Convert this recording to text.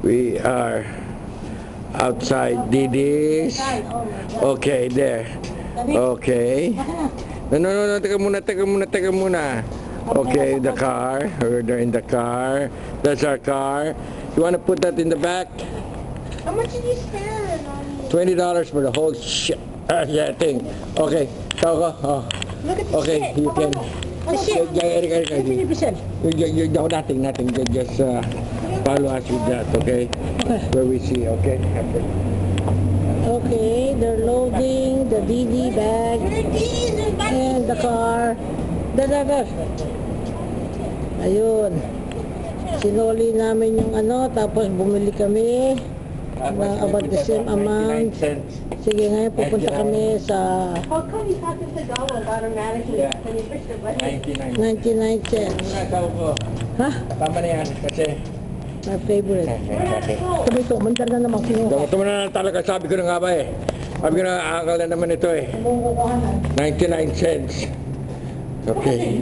We are outside Didi's. Okay, there. Okay. No, teka muna. Okay, the car. We're there in the car. That's our car. You want to put that in the back? How much did you spend on $20 for the whole shit. Yeah, thing. Okay, go. Oh. Look at the Okay, shit. you can. The shit. Eric. 50%. No, nothing. Just follow us with that, okay? Where we see, okay? Okay, they're loading the DD bag and the car. The driver. Ayun. Sinuli namin yung ano, tapos bumili kami ng about the same amount. 99 cents. Sige, ngayon pupunta kami sa How come you talk to the dollar automatically when you push the button? 99. 99 cents. Ha? Tama na yan kasi My favorite. Sabi ito, mandar na naman kinuha. Tama na talaga, sabi ko na nga ba eh. Sabi ko na, akal na naman ito eh. 99 cents. Okay.